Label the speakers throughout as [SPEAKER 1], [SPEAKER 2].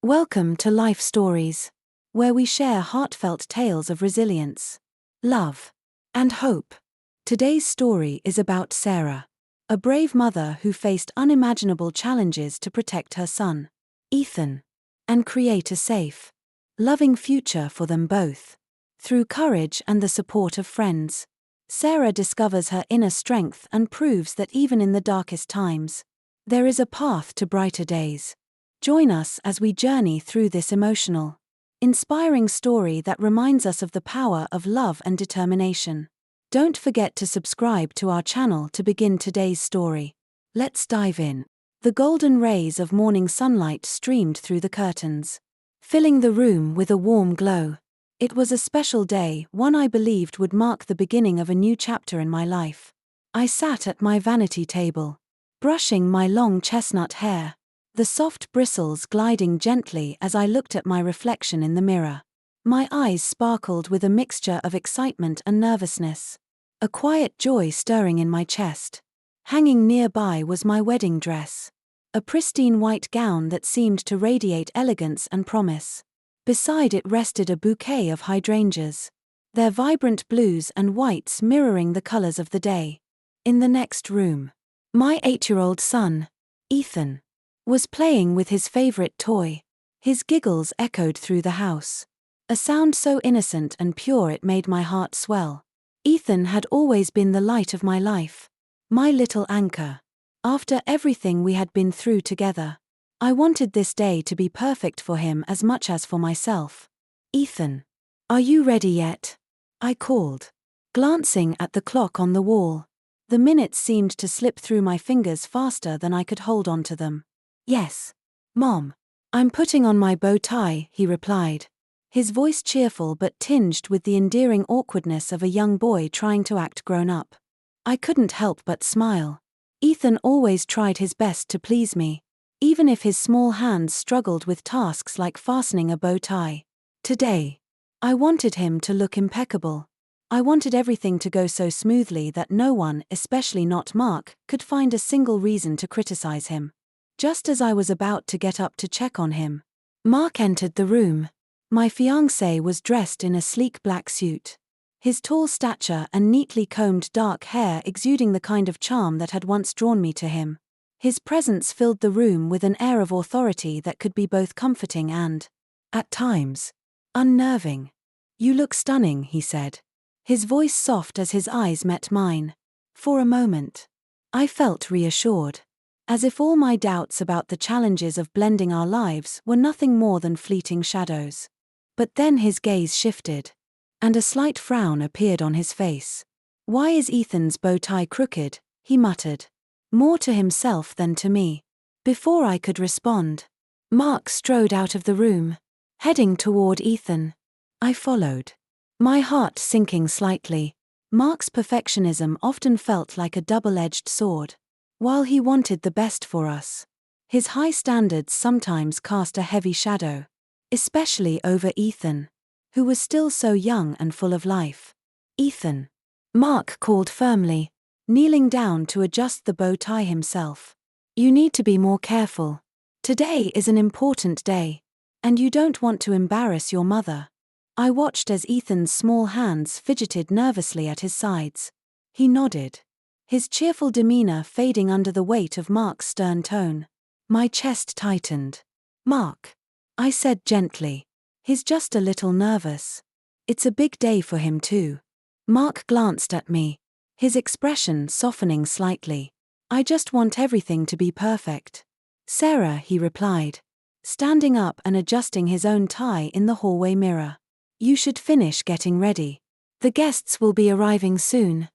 [SPEAKER 1] Welcome to Life Stories, where we share heartfelt tales of resilience, love, and hope. Today's story is about Sarah, a brave mother who faced unimaginable challenges to protect her son, Ethan, and create a safe, loving future for them both. Through courage and the support of friends, Sarah discovers her inner strength and proves that even in the darkest times, there is a path to brighter days. Join us as we journey through this emotional, inspiring story that reminds us of the power of love and determination. Don't forget to subscribe to our channel to begin today's story. Let's dive in. The golden rays of morning sunlight streamed through the curtains, filling the room with a warm glow. It was a special day, one I believed would mark the beginning of a new chapter in my life. I sat at my vanity table, brushing my long chestnut hair, the soft bristles gliding gently as I looked at my reflection in the mirror. My eyes sparkled with a mixture of excitement and nervousness, a quiet joy stirring in my chest. Hanging nearby was my wedding dress, a pristine white gown that seemed to radiate elegance and promise. Beside it rested a bouquet of hydrangeas, their vibrant blues and whites mirroring the colors of the day. In the next room, my 8-year-old son, Ethan, was playing with his favorite toy. His giggles echoed through the house, a sound so innocent and pure it made my heart swell. Ethan had always been the light of my life, my little anchor. After everything we had been through together, I wanted this day to be perfect for him as much as for myself. "Ethan, are you ready yet?" I called, glancing at the clock on the wall. The minutes seemed to slip through my fingers faster than I could hold on to them. "Yes, Mom. I'm putting on my bow tie," he replied, his voice cheerful but tinged with the endearing awkwardness of a young boy trying to act grown up. I couldn't help but smile. Ethan always tried his best to please me, even if his small hands struggled with tasks like fastening a bow tie. Today, I wanted him to look impeccable. I wanted everything to go so smoothly that no one, especially not Mark, could find a single reason to criticize him. Just as I was about to get up to check on him, Mark entered the room. My fiancé was dressed in a sleek black suit, his tall stature and neatly combed dark hair exuding the kind of charm that had once drawn me to him. His presence filled the room with an air of authority that could be both comforting and, at times, unnerving. "You look stunning," he said, his voice soft as his eyes met mine. For a moment, I felt reassured, as if all my doubts about the challenges of blending our lives were nothing more than fleeting shadows. But then his gaze shifted, and a slight frown appeared on his face. "Why is Ethan's bow tie crooked?" he muttered, more to himself than to me. Before I could respond, Mark strode out of the room, heading toward Ethan. I followed, my heart sinking slightly. Mark's perfectionism often felt like a double-edged sword. While he wanted the best for us, his high standards sometimes cast a heavy shadow, especially over Ethan, who was still so young and full of life. "Ethan," Mark called firmly, kneeling down to adjust the bow tie himself. "You need to be more careful. Today is an important day, and you don't want to embarrass your mother." I watched as Ethan's small hands fidgeted nervously at his sides. He nodded, his cheerful demeanor fading under the weight of Mark's stern tone. My chest tightened. "Mark," I said gently, "he's just a little nervous. It's a big day for him too." Mark glanced at me, his expression softening slightly. "I just want everything to be perfect." "Sarah," he replied, standing up and adjusting his own tie in the hallway mirror, "you should finish getting ready. The guests will be arriving soon."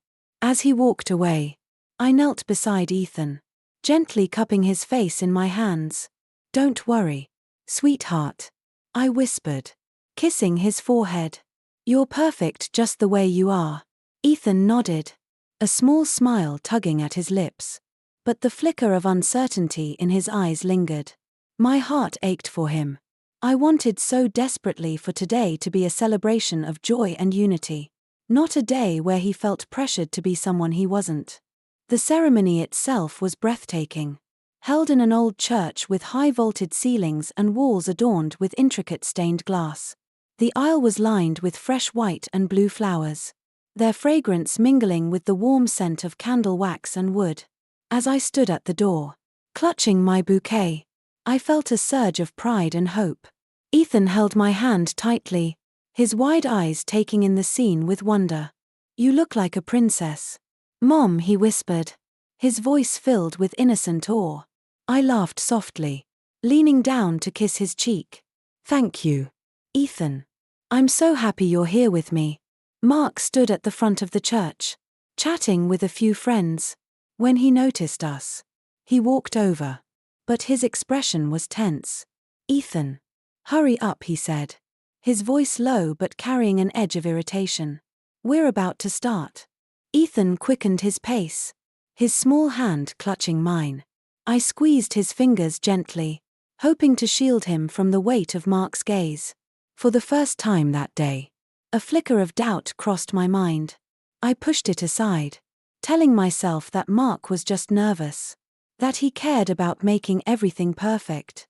[SPEAKER 1] As he walked away, I knelt beside Ethan, gently cupping his face in my hands. "Don't worry, sweetheart," I whispered, kissing his forehead. "You're perfect just the way you are." Ethan nodded, a small smile tugging at his lips, but the flicker of uncertainty in his eyes lingered. My heart ached for him. I wanted so desperately for today to be a celebration of joy and unity, not a day where he felt pressured to be someone he wasn't. The ceremony itself was breathtaking. held in an old church with high-vaulted ceilings and walls adorned with intricate stained glass. The aisle was lined with fresh white and blue flowers, their fragrance mingling with the warm scent of candle wax and wood. As I stood at the door, clutching my bouquet, I felt a surge of pride and hope. Ethan held my hand tightly, his wide eyes taking in the scene with wonder. "You look like a princess, Mom," he whispered, his voice filled with innocent awe. I laughed softly, leaning down to kiss his cheek. "Thank you, Ethan. I'm so happy you're here with me." Mark stood at the front of the church, chatting with a few friends. When he noticed us, he walked over, but his expression was tense. "Ethan, hurry up," he said, his voice low but carrying an edge of irritation. "We're about to start." Ethan quickened his pace, his small hand clutching mine. I squeezed his fingers gently, hoping to shield him from the weight of Mark's gaze. For the first time that day, a flicker of doubt crossed my mind. I pushed it aside, telling myself that Mark was just nervous, that he cared about making everything perfect.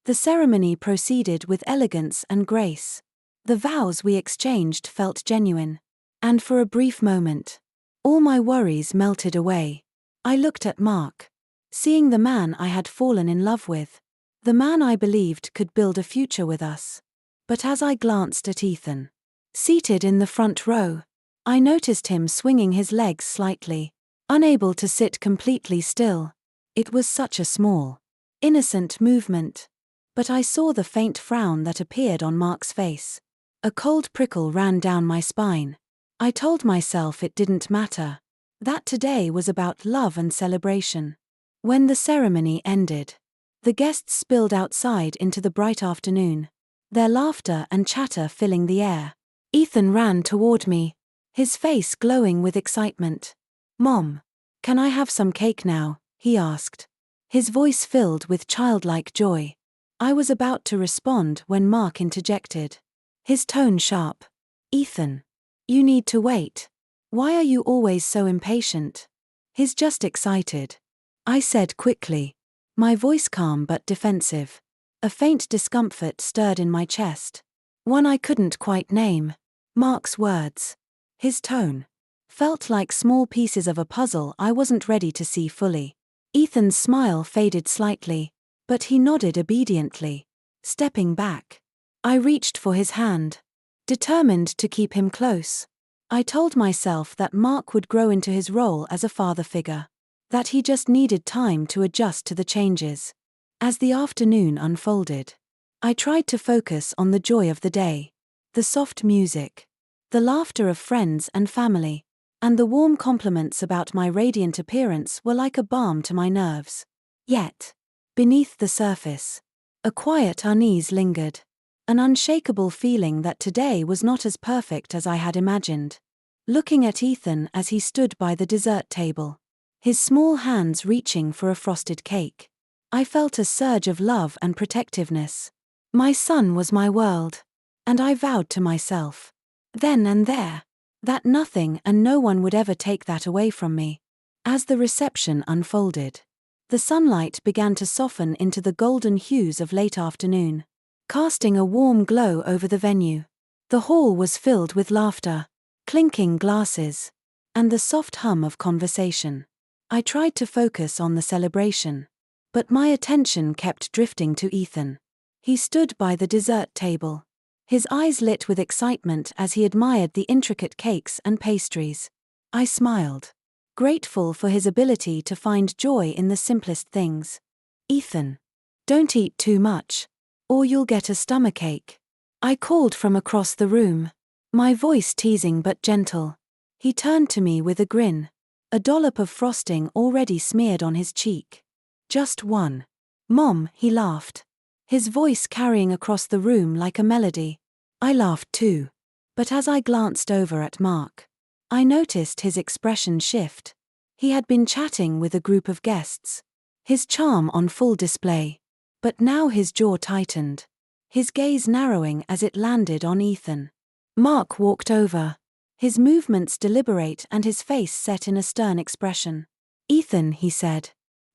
[SPEAKER 1] The ceremony proceeded with elegance and grace. The vows we exchanged felt genuine, and for a brief moment, all my worries melted away. I looked at Mark, seeing the man I had fallen in love with, the man I believed could build a future with us. But as I glanced at Ethan, seated in the front row, I noticed him swinging his legs slightly, unable to sit completely still. It was such a small, innocent movement, but I saw the faint frown that appeared on Mark's face. A cold prickle ran down my spine. I told myself it didn't matter, that today was about love and celebration. When the ceremony ended, the guests spilled outside into the bright afternoon, their laughter and chatter filling the air. Ethan ran toward me, his face glowing with excitement. "Mom, can I have some cake now?" he asked, his voice filled with childlike joy. I was about to respond when Mark interjected, his tone sharp. "Ethan, you need to wait. Why are you always so impatient?" "He's just excited," I said quickly, my voice calm but defensive. A faint discomfort stirred in my chest, one I couldn't quite name. Mark's words, his tone, felt like small pieces of a puzzle I wasn't ready to see fully. Ethan's smile faded slightly, but he nodded obediently, stepping back. I reached for his hand, determined to keep him close. I told myself that Mark would grow into his role as a father figure, that he just needed time to adjust to the changes. As the afternoon unfolded, I tried to focus on the joy of the day, the soft music, the laughter of friends and family, and the warm compliments about my radiant appearance were like a balm to my nerves. Yet, beneath the surface, a quiet unease lingered, an unshakable feeling that today was not as perfect as I had imagined. Looking at Ethan as he stood by the dessert table, his small hands reaching for a frosted cake, I felt a surge of love and protectiveness. My son was my world, and I vowed to myself, then and there, that nothing and no one would ever take that away from me. As the reception unfolded, the sunlight began to soften into the golden hues of late afternoon, casting a warm glow over the venue. The hall was filled with laughter, clinking glasses, and the soft hum of conversation. I tried to focus on the celebration, but my attention kept drifting to Ethan. He stood by the dessert table, his eyes lit with excitement as he admired the intricate cakes and pastries. I smiled, grateful for his ability to find joy in the simplest things. "Ethan, don't eat too much, or you'll get a stomachache," I called from across the room, my voice teasing but gentle. He turned to me with a grin, a dollop of frosting already smeared on his cheek. "Just one, Mom," he laughed, his voice carrying across the room like a melody. I laughed too, but as I glanced over at Mark, I noticed his expression shift. He had been chatting with a group of guests, his charm on full display, but now his jaw tightened, his gaze narrowing as it landed on Ethan. Mark walked over, his movements deliberate and his face set in a stern expression. "Ethan," he said,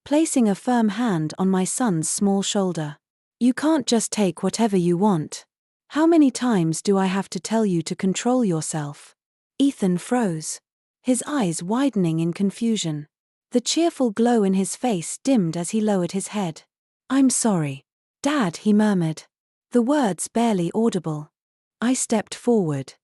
[SPEAKER 1] placing a firm hand on my son's small shoulder. You can't just take whatever you want. How many times do I have to tell you to control yourself? Ethan froze, his eyes widening in confusion. The cheerful glow in his face dimmed as he lowered his head. I'm sorry, Dad, he murmured, the words barely audible. I stepped forward,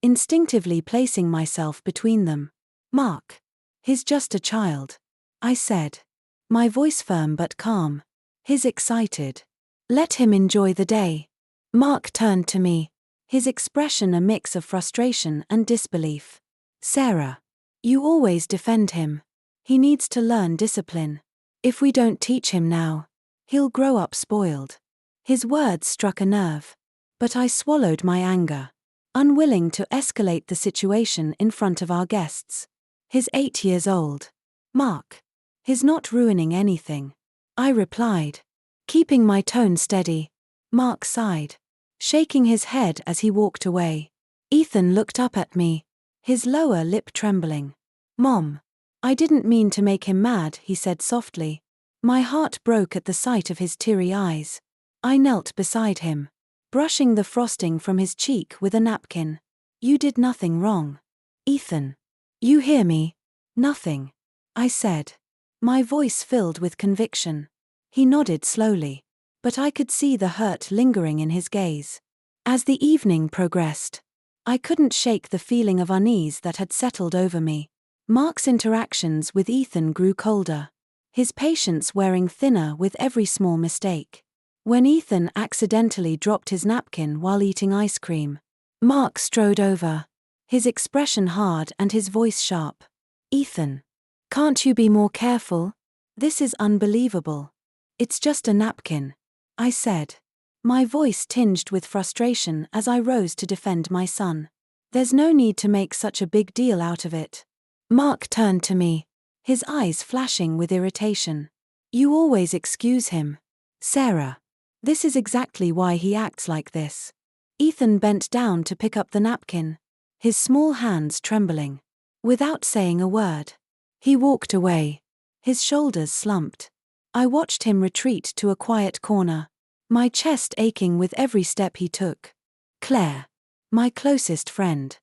[SPEAKER 1] instinctively placing myself between them. Mark, he's just a child, I said, my voice firm but calm. He's excited. Let him enjoy the day. Mark turned to me, his expression a mix of frustration and disbelief. Sarah, you always defend him. He needs to learn discipline. If we don't teach him now, he'll grow up spoiled. His words struck a nerve. But I swallowed my anger, unwilling to escalate the situation in front of our guests. He's 8 years old. Mark, he's not ruining anything, I replied, keeping my tone steady. Mark sighed, shaking his head as he walked away. Ethan looked up at me, his lower lip trembling. Mom, I didn't mean to make him mad, he said softly. My heart broke at the sight of his teary eyes. I knelt beside him, brushing the frosting from his cheek with a napkin. You did nothing wrong. Ethan. You hear me? Nothing, I said, my voice filled with conviction. He nodded slowly, but I could see the hurt lingering in his gaze. As the evening progressed, I couldn't shake the feeling of unease that had settled over me. Mark's interactions with Ethan grew colder, his patience wearing thinner with every small mistake. When Ethan accidentally dropped his napkin while eating ice cream, Mark strode over, his expression hard and his voice sharp. Ethan, can't you be more careful? This is unbelievable. It's just a napkin, I said, my voice tinged with frustration as I rose to defend my son. There's no need to make such a big deal out of it. Mark turned to me, his eyes flashing with irritation. You always excuse him. Sarah, this is exactly why he acts like this. Ethan bent down to pick up the napkin, his small hands trembling. Without saying a word, he walked away, his shoulders slumped. I watched him retreat to a quiet corner, my chest aching with every step he took. Claire, my closest friend,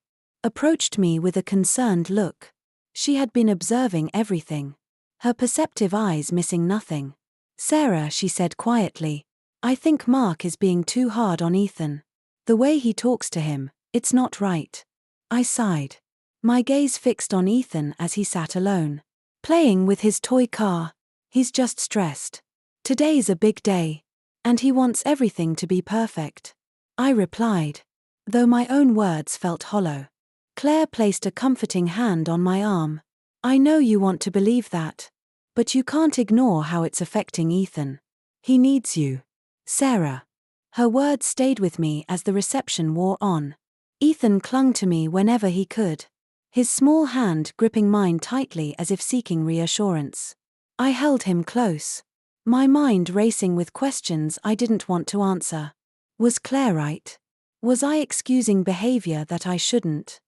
[SPEAKER 1] approached me with a concerned look. She had been observing everything, her perceptive eyes missing nothing. Sarah, she said quietly, I think Mark is being too hard on Ethan. The way he talks to him, it's not right. I sighed, my gaze fixed on Ethan as he sat alone, playing with his toy car. He's just stressed. Today's a big day, and he wants everything to be perfect, I replied, though my own words felt hollow. Claire placed a comforting hand on my arm. I know you want to believe that, but you can't ignore how it's affecting Ethan. He needs you. Sarah. Her words stayed with me as the reception wore on. Ethan clung to me whenever he could, his small hand gripping mine tightly as if seeking reassurance. I held him close, my mind racing with questions I didn't want to answer. Was Claire right? Was I excusing behavior that I shouldn't?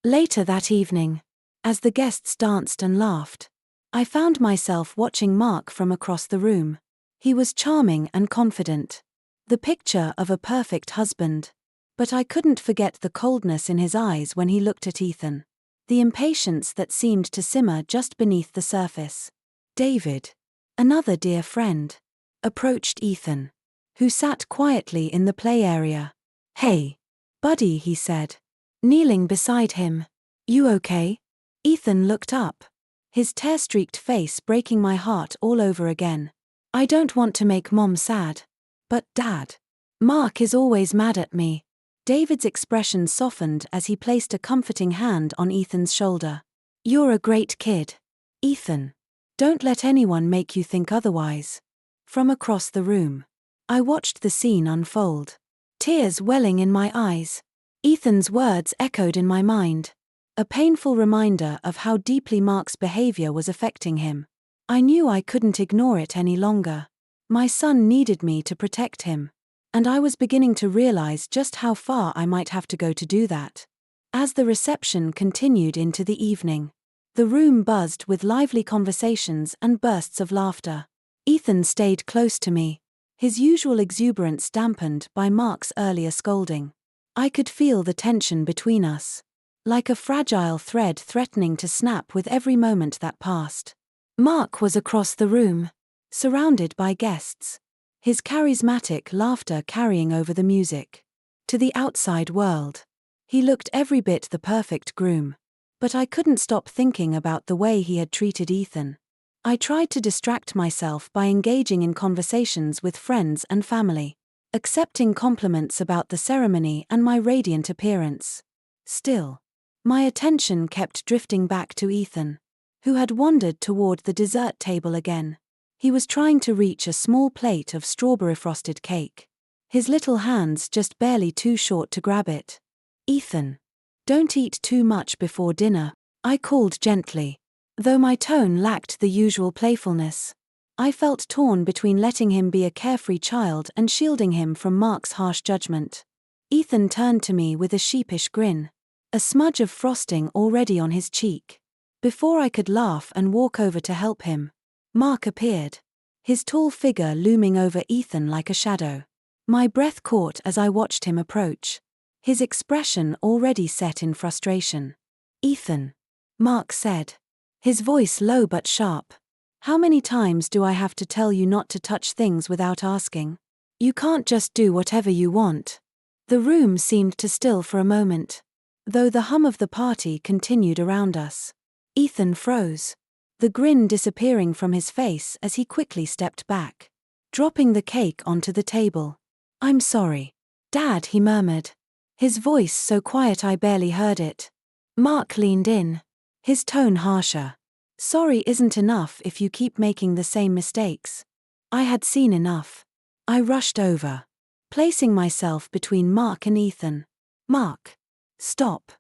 [SPEAKER 1] Later that evening, as the guests danced and laughed, I found myself watching Mark from across the room. He was charming and confident, the picture of a perfect husband. But I couldn't forget the coldness in his eyes when he looked at Ethan, the impatience that seemed to simmer just beneath the surface. David, another dear friend, approached Ethan, who sat quietly in the play area. Hey, buddy, he said, kneeling beside him. You okay? Ethan looked up, his tear-streaked face breaking my heart all over again. I don't want to make Mom sad, but Dad, Mark is always mad at me. David's expression softened as he placed a comforting hand on Ethan's shoulder. You're a great kid, Ethan. Don't let anyone make you think otherwise. From across the room, I watched the scene unfold, tears welling in my eyes. Ethan's words echoed in my mind, a painful reminder of how deeply Mark's behavior was affecting him. I knew I couldn't ignore it any longer. My son needed me to protect him, and I was beginning to realize just how far I might have to go to do that. As the reception continued into the evening, The room buzzed with lively conversations and bursts of laughter. Ethan stayed close to me, his usual exuberance dampened by Mark's earlier scolding. I could feel the tension between us, like a fragile thread threatening to snap with every moment that passed. Mark was across the room, surrounded by guests, his charismatic laughter carrying over the music. To the outside world, he looked every bit the perfect groom. But I couldn't stop thinking about the way he had treated Ethan. I tried to distract myself by engaging in conversations with friends and family, accepting compliments about the ceremony and my radiant appearance. Still, my attention kept drifting back to Ethan, who had wandered toward the dessert table again. He was trying to reach a small plate of strawberry frosted cake, his little hands just barely too short to grab it. "Ethan, don't eat too much before dinner," I called gently, though my tone lacked the usual playfulness. I felt torn between letting him be a carefree child and shielding him from Mark's harsh judgment. Ethan turned to me with a sheepish grin, a smudge of frosting already on his cheek. Before I could laugh and walk over to help him, Mark appeared, his tall figure looming over Ethan like a shadow. My breath caught as I watched him approach, his expression already set in frustration. "Ethan," Mark said, his voice low but sharp, "how many times do I have to tell you not to touch things without asking? You can't just do whatever you want." The room seemed to still for a moment, though the hum of the party continued around us. Ethan froze, the grin disappearing from his face as he quickly stepped back, dropping the cake onto the table. "I'm sorry, Dad," he murmured, his voice so quiet I barely heard it. Mark leaned in, his tone harsher. "Sorry isn't enough if you keep making the same mistakes." I had seen enough. I rushed over, placing myself between Mark and Ethan. "Mark, stop,"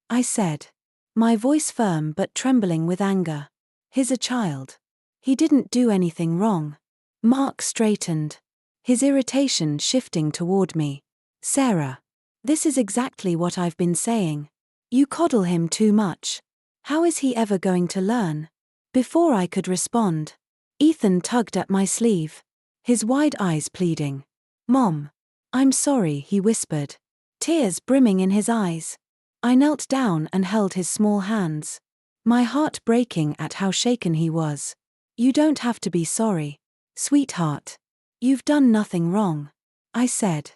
[SPEAKER 1] I said, my voice firm but trembling with anger. "He's a child. He didn't do anything wrong." Mark straightened, his irritation shifting toward me. "Sarah, this is exactly what I've been saying. You coddle him too much. How is he ever going to learn?" Before I could respond, Ethan tugged at my sleeve, his wide eyes pleading. "Mom, I'm sorry," he whispered, tears brimming in his eyes. I knelt down and held his small hands, my heart breaking at how shaken he was. "You don't have to be sorry, sweetheart. You've done nothing wrong," I said,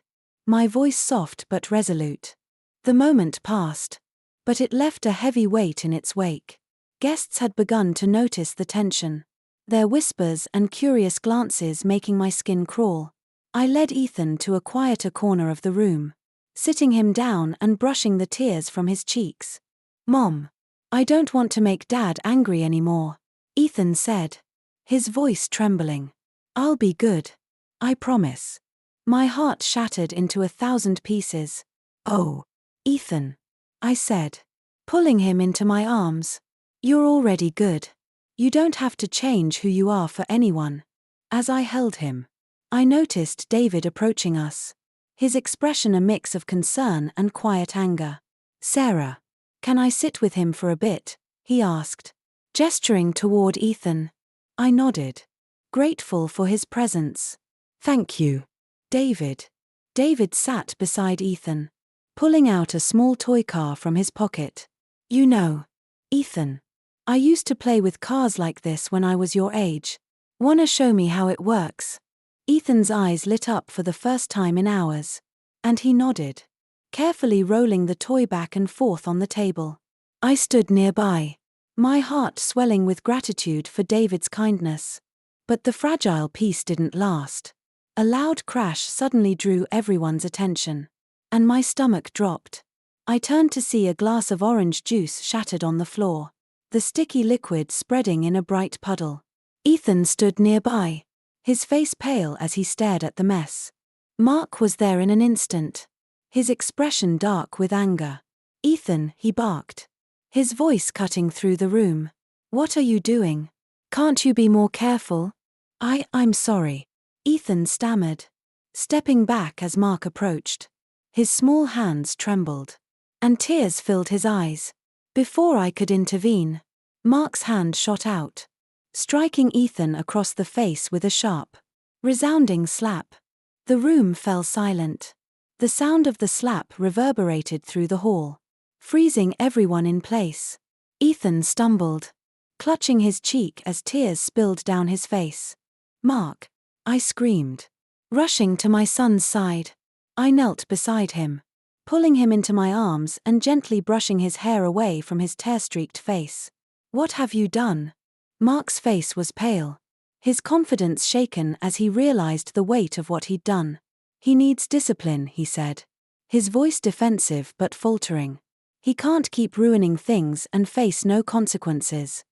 [SPEAKER 1] my voice soft but resolute. The moment passed, but it left a heavy weight in its wake. Guests had begun to notice the tension, their whispers and curious glances making my skin crawl. I led Ethan to a quieter corner of the room, sitting him down and brushing the tears from his cheeks. "Mom, I don't want to make Dad angry anymore," Ethan said, his voice trembling. "I'll be good. I promise." My heart shattered into 1,000 pieces. "Oh, Ethan," I said, pulling him into my arms. "You're already good. You don't have to change who you are for anyone." As I held him, I noticed David approaching us, his expression a mix of concern and quiet anger. "Sarah, can I sit with him for a bit?" he asked, gesturing toward Ethan. I nodded, grateful for his presence. "Thank you, David." David sat beside Ethan, pulling out a small toy car from his pocket. "You know, Ethan, I used to play with cars like this when I was your age. Wanna show me how it works?" Ethan's eyes lit up for the first time in hours, and he nodded, carefully rolling the toy back and forth on the table. I stood nearby, my heart swelling with gratitude for David's kindness. But the fragile piece didn't last. A loud crash suddenly drew everyone's attention, and my stomach dropped. I turned to see a glass of orange juice shattered on the floor, the sticky liquid spreading in a bright puddle. Ethan stood nearby, his face pale as he stared at the mess. Mark was there in an instant, his expression dark with anger. "Ethan," he barked, his voice cutting through the room. "What are you doing? Can't you be more careful?" I'm sorry," Ethan stammered, stepping back as Mark approached. His small hands trembled, and tears filled his eyes. Before I could intervene, Mark's hand shot out, striking Ethan across the face with a sharp, resounding slap. The room fell silent. The sound of the slap reverberated through the hall, freezing everyone in place. Ethan stumbled, clutching his cheek as tears spilled down his face. "Mark!" I screamed. Rushing to my son's side, I knelt beside him, pulling him into my arms and gently brushing his hair away from his tear-streaked face. "What have you done?" Mark's face was pale, his confidence shaken as he realized the weight of what he'd done. "He needs discipline," he said, his voice defensive but faltering. "He can't keep ruining things and face no consequences."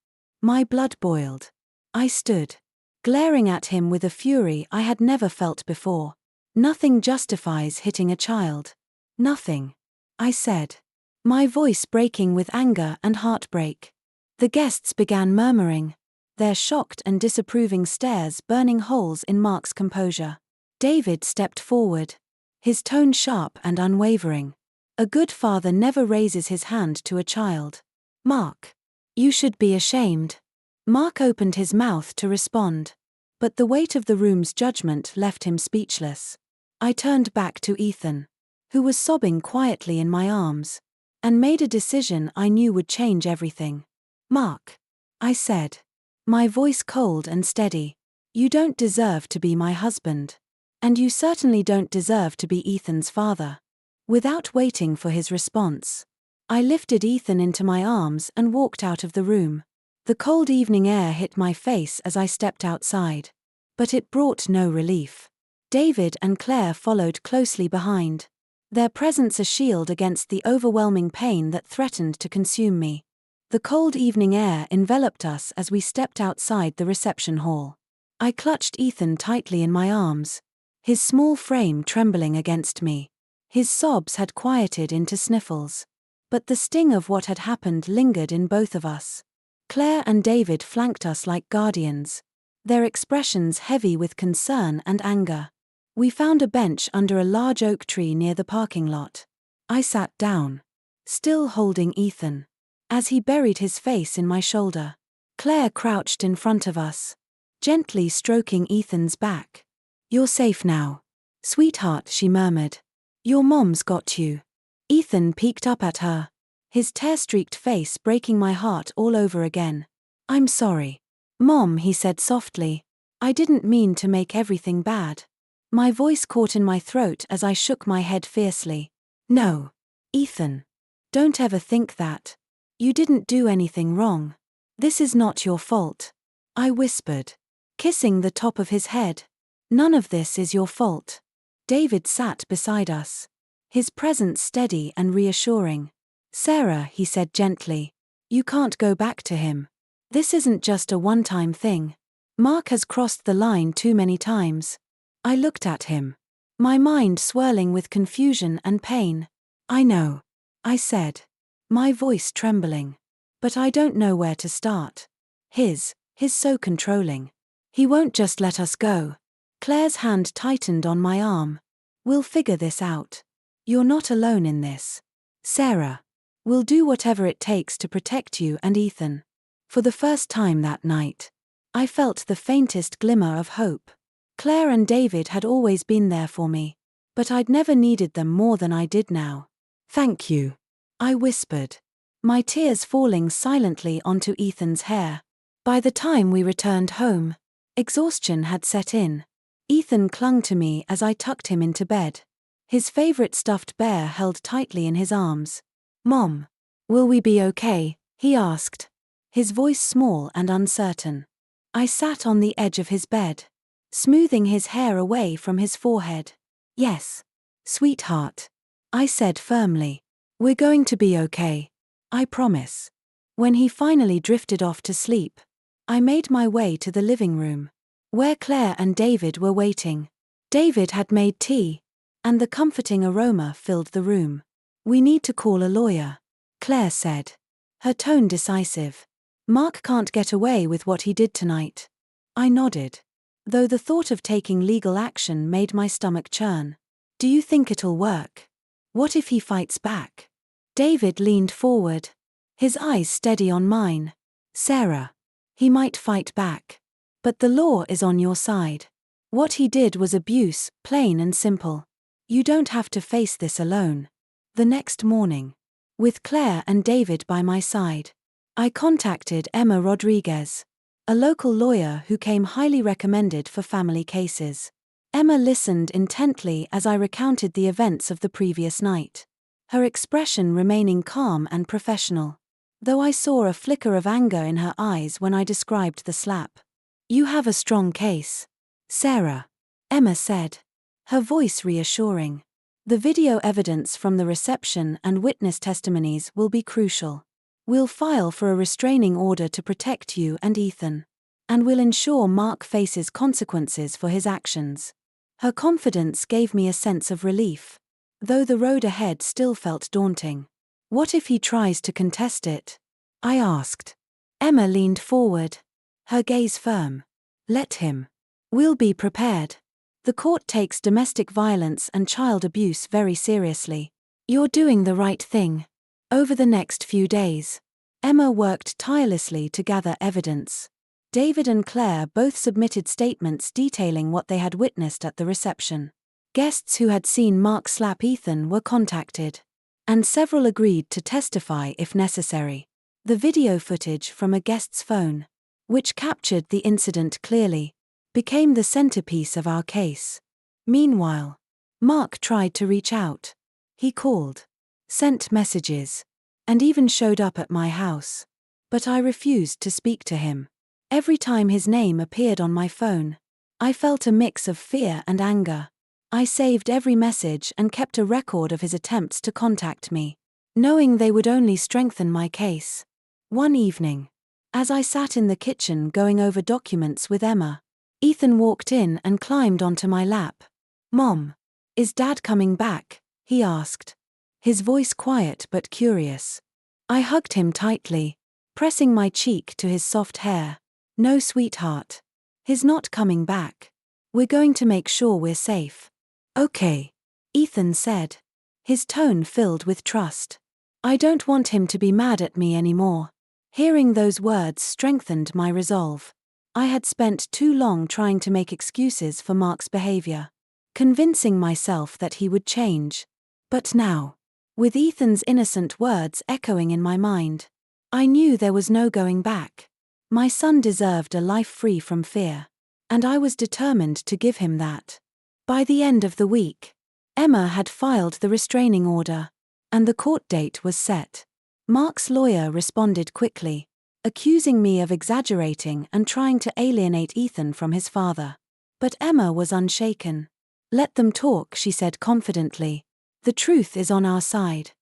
[SPEAKER 1] My blood boiled. I stood, glaring at him with a fury I had never felt before. "Nothing justifies hitting a child. Nothing," I said, my voice breaking with anger and heartbreak. The guests began murmuring, their shocked and disapproving stares burning holes in Mark's composure. David stepped forward, his tone sharp and unwavering. "A good father never raises his hand to a child. Mark, you should be ashamed." Mark opened his mouth to respond, but the weight of the room's judgment left him speechless. I turned back to Ethan, who was sobbing quietly in my arms, and made a decision I knew would change everything. "Mark," I said, my voice cold and steady, "you don't deserve to be my husband. And you certainly don't deserve to be Ethan's father." Without waiting for his response, I lifted Ethan into my arms and walked out of the room. The cold evening air hit my face as I stepped outside, but it brought no relief. David and Claire followed closely behind, their presence a shield against the overwhelming pain that threatened to consume me. The cold evening air enveloped us as we stepped outside the reception hall. I clutched Ethan tightly in my arms, his small frame trembling against me. His sobs had quieted into sniffles, but the sting of what had happened lingered in both of us. Claire and David flanked us like guardians, their expressions heavy with concern and anger. We found a bench under a large oak tree near the parking lot. I sat down, still holding Ethan, as he buried his face in my shoulder. Claire crouched in front of us, gently stroking Ethan's back. "You're safe now, sweetheart," she murmured. "Your mom's got you." Ethan peeked up at her, his tear-streaked face breaking my heart all over again. "I'm sorry, Mom," he said softly. "I didn't mean to make everything bad." My voice caught in my throat as I shook my head fiercely. "No, Ethan. Don't ever think that. You didn't do anything wrong. This is not your fault," I whispered, kissing the top of his head. "None of this is your fault." David sat beside us, his presence steady and reassuring. "Sarah," he said gently, "you can't go back to him. This isn't just a one-time thing. Mark has crossed the line too many times." I looked at him, my mind swirling with confusion and pain. "I know," I said, my voice trembling. "But I don't know where to start. He's so controlling. He won't just let us go." Claire's hand tightened on my arm. "We'll figure this out. You're not alone in this, Sarah. We'll do whatever it takes to protect you and Ethan." For the first time that night, I felt the faintest glimmer of hope. Claire and David had always been there for me, but I'd never needed them more than I did now. "Thank you," I whispered, my tears falling silently onto Ethan's hair. By the time we returned home, exhaustion had set in. Ethan clung to me as I tucked him into bed, his favorite stuffed bear held tightly in his arms. "Mom, will we be okay?" he asked, his voice small and uncertain. I sat on the edge of his bed, smoothing his hair away from his forehead. "Yes, sweetheart," I said firmly. "We're going to be okay. I promise." When he finally drifted off to sleep, I made my way to the living room, where Claire and David were waiting. David had made tea, and the comforting aroma filled the room. "We need to call a lawyer," Claire said, her tone decisive. "Mark can't get away with what he did tonight." I nodded, though the thought of taking legal action made my stomach churn. "Do you think it'll work? What if he fights back?" David leaned forward, his eyes steady on mine. Sarah. He might fight back. But the law is on your side. What he did was abuse, plain and simple. You don't have to face this alone. The next morning, with Claire and David by my side, I contacted Emma Rodriguez, a local lawyer who came highly recommended for family cases. Emma listened intently as I recounted the events of the previous night, her expression remaining calm and professional, though I saw a flicker of anger in her eyes when I described the slap. You have a strong case, Sarah, Emma said, her voice reassuring. The video evidence from the reception and witness testimonies will be crucial. We'll file for a restraining order to protect you and Ethan, and we'll ensure Mark faces consequences for his actions. Her confidence gave me a sense of relief, though the road ahead still felt daunting. What if he tries to contest it? I asked. Emma leaned forward, her gaze firm. Let him. We'll be prepared. The court takes domestic violence and child abuse very seriously. You're doing the right thing. Over the next few days, Emma worked tirelessly to gather evidence. David and Claire both submitted statements detailing what they had witnessed at the reception. Guests who had seen Mark slap Ethan were contacted, and several agreed to testify if necessary. The video footage from a guest's phone, which captured the incident clearly, became the centerpiece of our case. Meanwhile, Mark tried to reach out. He called, sent messages, and even showed up at my house. But I refused to speak to him. Every time his name appeared on my phone, I felt a mix of fear and anger. I saved every message and kept a record of his attempts to contact me, knowing they would only strengthen my case. One evening, as I sat in the kitchen going over documents with Emma, Ethan walked in and climbed onto my lap. Mom, is Dad coming back? He asked, his voice quiet but curious. I hugged him tightly, pressing my cheek to his soft hair. No, sweetheart. He's not coming back. We're going to make sure we're safe. Okay, Ethan said, his tone filled with trust. I don't want him to be mad at me anymore. Hearing those words strengthened my resolve. I had spent too long trying to make excuses for Mark's behavior, convincing myself that he would change. But now, with Ethan's innocent words echoing in my mind, I knew there was no going back. My son deserved a life free from fear, and I was determined to give him that. By the end of the week, Emma had filed the restraining order, and the court date was set. Mark's lawyer responded quickly, accusing me of exaggerating and trying to alienate Ethan from his father. But Emma was unshaken. Let them talk, she said confidently. The truth is on our side.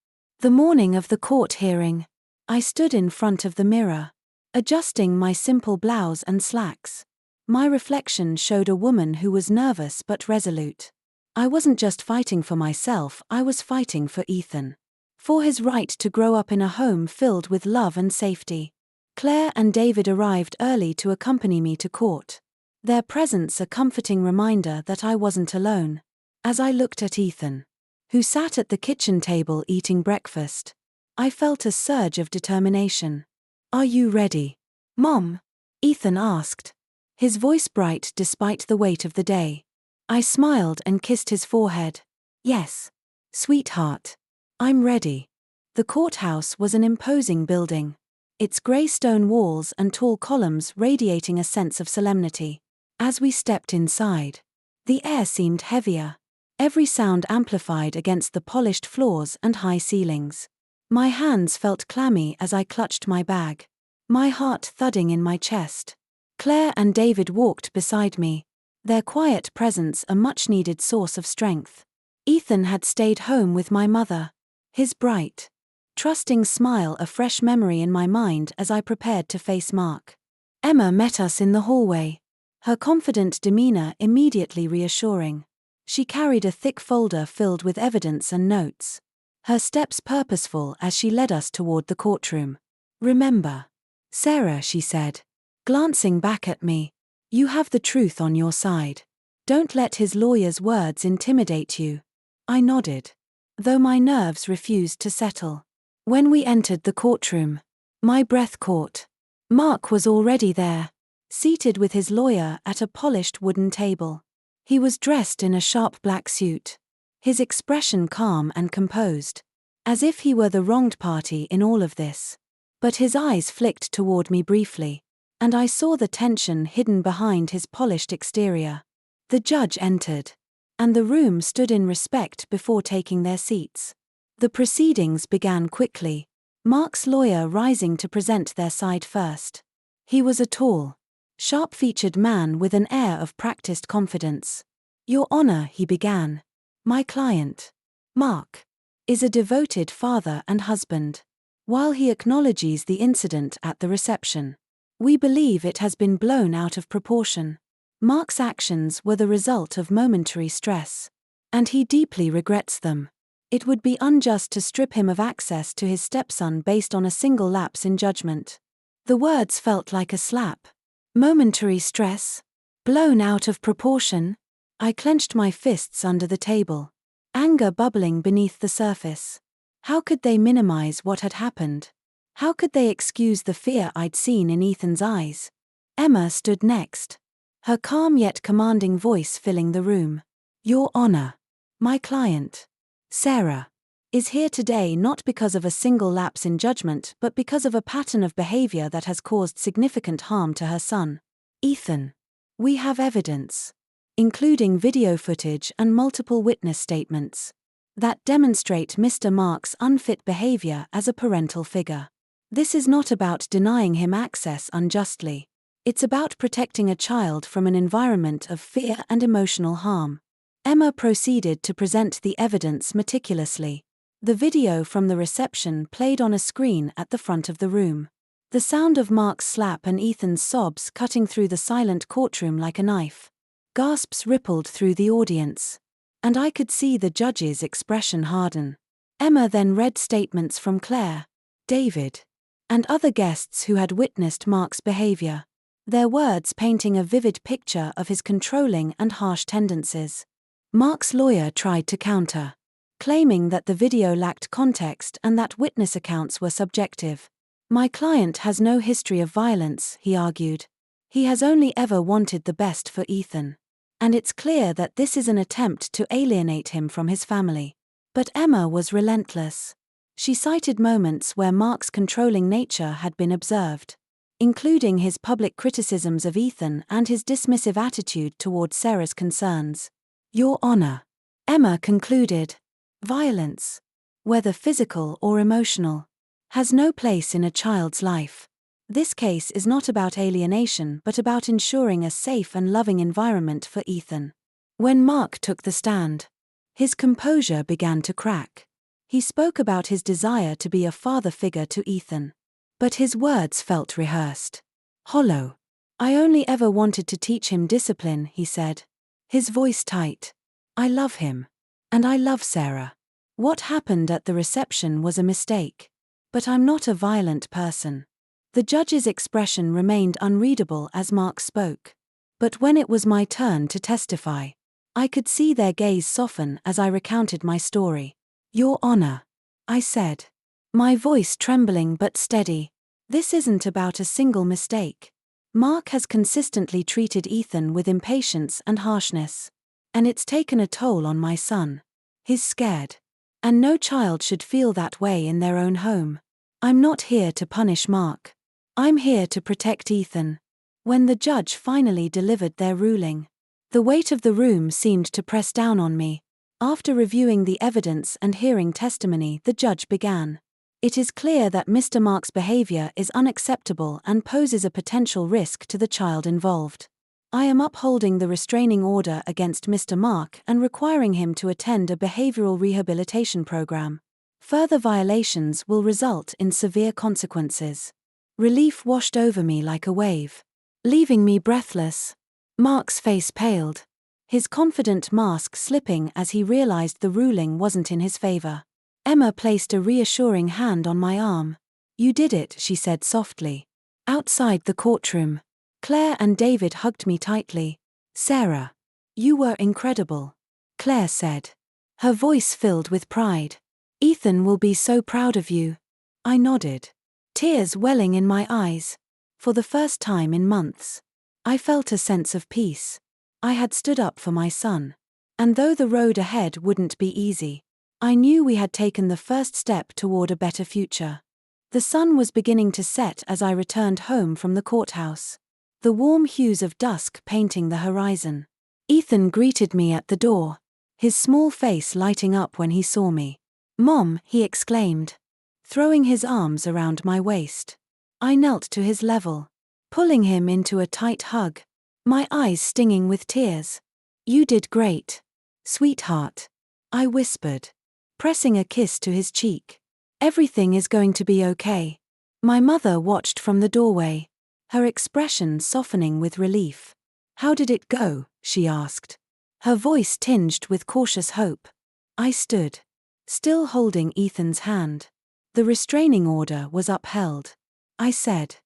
[SPEAKER 1] The morning of the court hearing, I stood in front of the mirror, adjusting my simple blouse and slacks. My reflection showed a woman who was nervous but resolute. I wasn't just fighting for myself, I was fighting for Ethan. For his right to grow up in a home filled with love and safety. Claire and David arrived early to accompany me to court, their presence a comforting reminder that I wasn't alone. As I looked at Ethan, who sat at the kitchen table eating breakfast, I felt a surge of determination. Are you ready, Mom? Ethan asked, his voice bright despite the weight of the day. I smiled and kissed his forehead. Yes, sweetheart. I'm ready. The courthouse was an imposing building, its grey stone walls and tall columns radiating a sense of solemnity. As we stepped inside, the air seemed heavier, every sound amplified against the polished floors and high ceilings. My hands felt clammy as I clutched my bag, my heart thudding in my chest. Claire and David walked beside me, their quiet presence a much-needed source of strength. Ethan had stayed home with my mother, his bright, trusting smile a fresh memory in my mind as I prepared to face Mark. Emma met us in the hallway, her confident demeanor immediately reassuring. She carried a thick folder filled with evidence and notes, her steps purposeful as she led us toward the courtroom. Remember, Sarah, she said, glancing back at me, you have the truth on your side. Don't let his lawyer's words intimidate you. I nodded, though my nerves refused to settle. When we entered the courtroom, my breath caught. Mark was already there, seated with his lawyer at a polished wooden table. He was dressed in a sharp black suit, his expression calm and composed, as if he were the wronged party in all of this. But his eyes flicked toward me briefly, and I saw the tension hidden behind his polished exterior. The judge entered, and the room stood in respect before taking their seats. The proceedings began quickly, Mark's lawyer rising to present their side first. He was a tall, sharp-featured man with an air of practiced confidence. "Your Honor," he began, "my client, Mark, is a devoted father and husband. While he acknowledges the incident at the reception, we believe it has been blown out of proportion. Mark's actions were the result of momentary stress, and he deeply regrets them. It would be unjust to strip him of access to his stepson based on a single lapse in judgment." The words felt like a slap. Momentary stress? Blown out of proportion? I clenched my fists under the table, anger bubbling beneath the surface. How could they minimize what had happened? How could they excuse the fear I'd seen in Ethan's eyes? Emma stood next, her calm yet commanding voice filling the room. "Your Honor, my client, Sarah, is here today not because of a single lapse in judgment but because of a pattern of behavior that has caused significant harm to her son, Ethan. We have evidence, including video footage and multiple witness statements, that demonstrate Mr. Mark's unfit behavior as a parental figure. This is not about denying him access unjustly. It's about protecting a child from an environment of fear and emotional harm." Emma proceeded to present the evidence meticulously. The video from the reception played on a screen at the front of the room. The sound of Mark's slap and Ethan's sobs cutting through the silent courtroom like a knife. Gasps rippled through the audience, and I could see the judge's expression harden. Emma then read statements from Claire, David, and other guests who had witnessed Mark's behavior, their words painting a vivid picture of his controlling and harsh tendencies. Mark's lawyer tried to counter, claiming that the video lacked context and that witness accounts were subjective. "My client has no history of violence," he argued. "He has only ever wanted the best for Ethan. And it's clear that this is an attempt to alienate him from his family." But Emma was relentless. She cited moments where Mark's controlling nature had been observed, including his public criticisms of Ethan and his dismissive attitude toward Sarah's concerns. "Your Honor," Emma concluded, "violence, whether physical or emotional, has no place in a child's life. This case is not about alienation but about ensuring a safe and loving environment for Ethan." When Mark took the stand, his composure began to crack. He spoke about his desire to be a father figure to Ethan. But his words felt rehearsed, hollow. "I only ever wanted to teach him discipline," he said, his voice tight. "I love him. And I love Sarah. What happened at the reception was a mistake. But I'm not a violent person." The judge's expression remained unreadable as Mark spoke. But when it was my turn to testify, I could see their gaze soften as I recounted my story. "Your Honor," I said, my voice trembling but steady, "this isn't about a single mistake. Mark has consistently treated Ethan with impatience and harshness. And it's taken a toll on my son. He's scared. And no child should feel that way in their own home. I'm not here to punish Mark. I'm here to protect Ethan." When the judge finally delivered their ruling, the weight of the room seemed to press down on me. After reviewing the evidence and hearing testimony, the judge began. "It is clear that Mr. Mark's behavior is unacceptable and poses a potential risk to the child involved. I am upholding the restraining order against Mr. Mark and requiring him to attend a behavioral rehabilitation program. Further violations will result in severe consequences." Relief washed over me like a wave, leaving me breathless. Mark's face paled, his confident mask slipping as he realized the ruling wasn't in his favor. Emma placed a reassuring hand on my arm. "You did it," she said softly. Outside the courtroom, Claire and David hugged me tightly. "Sarah, you were incredible," Claire said, her voice filled with pride. "Ethan will be so proud of you." I nodded, tears welling in my eyes. For the first time in months, I felt a sense of peace. I had stood up for my son. And though the road ahead wouldn't be easy, I knew we had taken the first step toward a better future. The sun was beginning to set as I returned home from the courthouse, the warm hues of dusk painting the horizon. Ethan greeted me at the door, his small face lighting up when he saw me. "Mom," he exclaimed, throwing his arms around my waist. I knelt to his level, pulling him into a tight hug, my eyes stinging with tears. "You did great, sweetheart," I whispered, pressing a kiss to his cheek. "Everything is going to be okay." My mother watched from the doorway, her expression softening with relief. "How did it go?" she asked, her voice tinged with cautious hope. I stood, still holding Ethan's hand. "The restraining order was upheld," I said,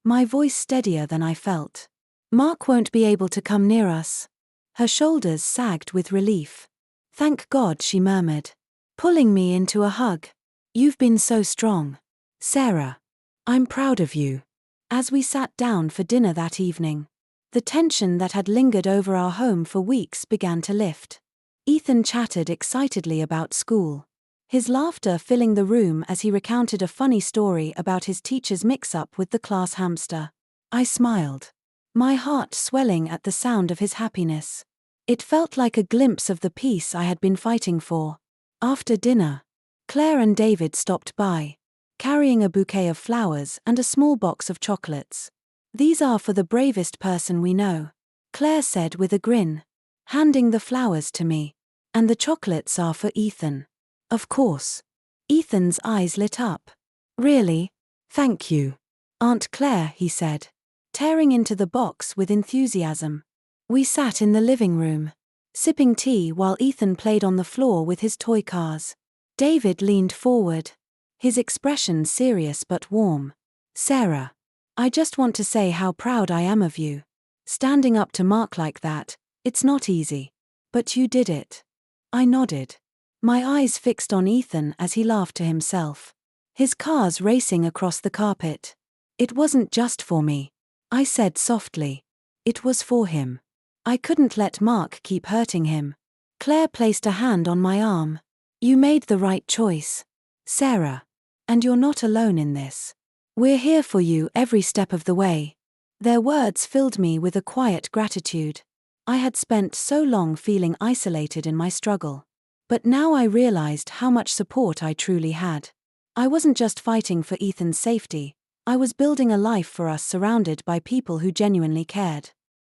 [SPEAKER 1] my voice steadier than I felt. "Mark won't be able to come near us." Her shoulders sagged with relief. "Thank God," she murmured, pulling me into a hug. "You've been so strong, Sarah. I'm proud of you." As we sat down for dinner that evening, the tension that had lingered over our home for weeks began to lift. Ethan chattered excitedly about school, his laughter filling the room as he recounted a funny story about his teacher's mix-up with the class hamster. I smiled, my heart swelling at the sound of his happiness. It felt like a glimpse of the peace I had been fighting for. After dinner, Claire and David stopped by, carrying a bouquet of flowers and a small box of chocolates. "These are for the bravest person we know," Claire said with a grin, handing the flowers to me. "And the chocolates are for Ethan." "Of course." Ethan's eyes lit up. "Really? Thank you, Aunt Claire," he said, tearing into the box with enthusiasm. We sat in the living room, sipping tea while Ethan played on the floor with his toy cars. David leaned forward, his expression serious but warm. "Sarah, I just want to say how proud I am of you. Standing up to Mark like that, it's not easy. But you did it." I nodded, my eyes fixed on Ethan as he laughed to himself, his cars racing across the carpet. "It wasn't just for me," I said softly. "It was for him. I couldn't let Mark keep hurting him." Claire placed a hand on my arm. "You made the right choice, Sarah. And you're not alone in this. We're here for you every step of the way." Their words filled me with a quiet gratitude. I had spent so long feeling isolated in my struggle. But now I realized how much support I truly had. I wasn't just fighting for Ethan's safety, I was building a life for us surrounded by people who genuinely cared.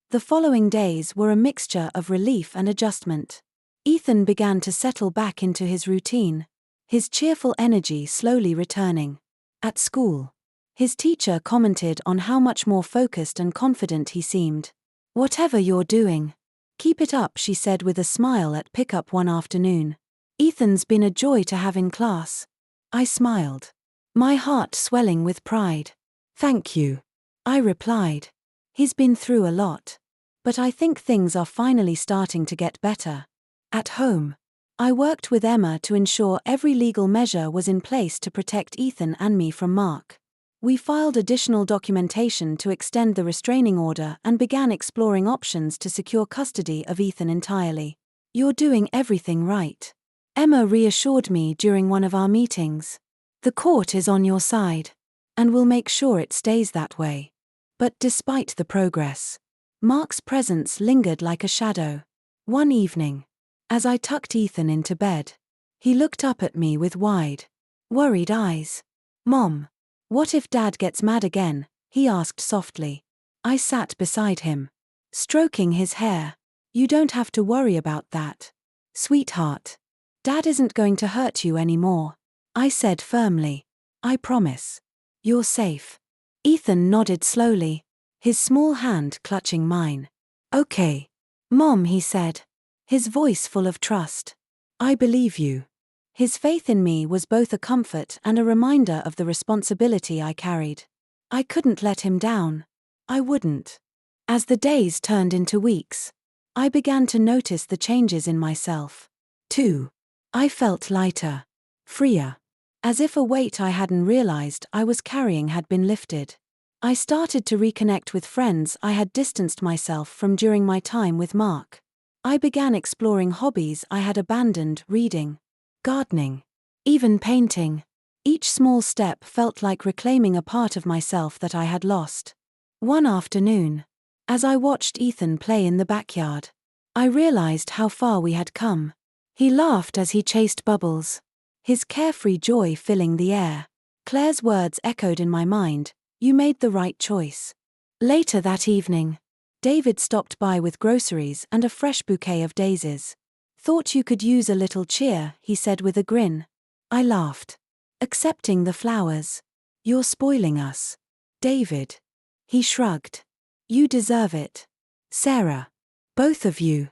[SPEAKER 1] The following days were a mixture of relief and adjustment. Ethan began to settle back into his routine, his cheerful energy slowly returning. At school, his teacher commented on how much more focused and confident he seemed. "Whatever you're doing, keep it up," she said with a smile at pickup one afternoon. "Ethan's been a joy to have in class." I smiled, my heart swelling with pride. "Thank you," I replied. "He's been through a lot. But I think things are finally starting to get better." At home, I worked with Emma to ensure every legal measure was in place to protect Ethan and me from Mark. We filed additional documentation to extend the restraining order and began exploring options to secure custody of Ethan entirely. "You're doing everything right," Emma reassured me during one of our meetings. "The court is on your side, and we'll make sure it stays that way." But despite the progress, Mark's presence lingered like a shadow. One evening, as I tucked Ethan into bed, he looked up at me with wide, worried eyes. "Mom, what if Dad gets mad again?" he asked softly. I sat beside him, stroking his hair. "You don't have to worry about that, sweetheart. Dad isn't going to hurt you anymore," I said firmly. "I promise. You're safe." Ethan nodded slowly, his small hand clutching mine. "Okay, Mom," he said, his voice full of trust. "I believe you." His faith in me was both a comfort and a reminder of the responsibility I carried. I couldn't let him down. I wouldn't. As the days turned into weeks, I began to notice the changes in myself, too. I felt lighter, freer, as if a weight I hadn't realized I was carrying had been lifted. I started to reconnect with friends I had distanced myself from during my time with Mark. I began exploring hobbies I had abandoned: reading, gardening, even painting. Each small step felt like reclaiming a part of myself that I had lost. One afternoon, as I watched Ethan play in the backyard, I realized how far we had come. He laughed as he chased bubbles, his carefree joy filling the air. Claire's words echoed in my mind: "You made the right choice." Later that evening, David stopped by with groceries and a fresh bouquet of daisies. "Thought you could use a little cheer," he said with a grin. I laughed, accepting the flowers. "You're spoiling us, David." He shrugged. "You deserve it, Sarah. Both of you."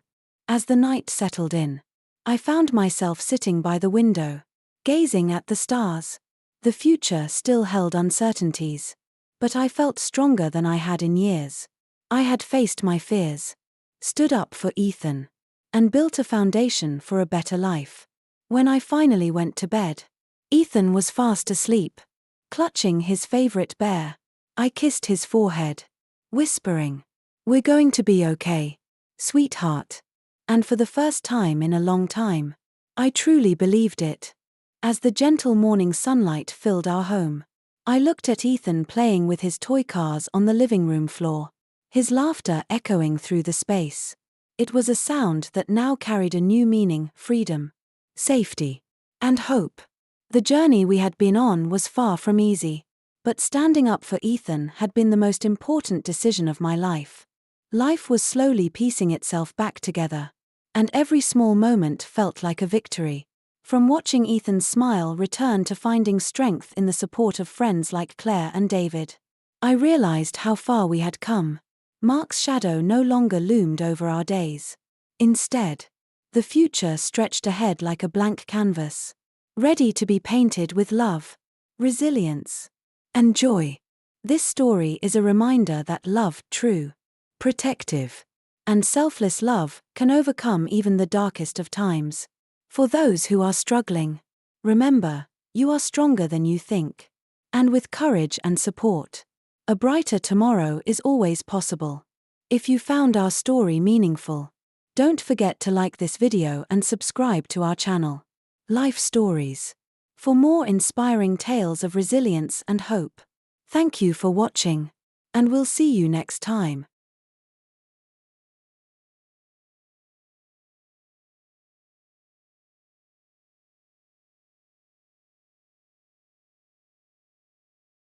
[SPEAKER 1] As the night settled in, I found myself sitting by the window, gazing at the stars. The future still held uncertainties, but I felt stronger than I had in years. I had faced my fears, stood up for Ethan, and built a foundation for a better life. When I finally went to bed, Ethan was fast asleep, clutching his favorite bear. I kissed his forehead, whispering, "We're going to be okay, sweetheart." And for the first time in a long time, I truly believed it. As the gentle morning sunlight filled our home, I looked at Ethan playing with his toy cars on the living room floor, his laughter echoing through the space. It was a sound that now carried a new meaning: freedom, safety, and hope. The journey we had been on was far from easy, but standing up for Ethan had been the most important decision of my life. Life was slowly piecing itself back together, and every small moment felt like a victory. From watching Ethan's smile return to finding strength in the support of friends like Claire and David, I realized how far we had come. Mark's shadow no longer loomed over our days. Instead, the future stretched ahead like a blank canvas, ready to be painted with love, resilience, and joy. This story is a reminder that love, true, protective, and selfless love, can overcome even the darkest of times. For those who are struggling, remember, you are stronger than you think. And with courage and support, a brighter tomorrow is always possible. If you found our story meaningful, don't forget to like this video and subscribe to our channel, Life Stories, for more inspiring tales of resilience and hope. Thank you for watching, and we'll see you next time.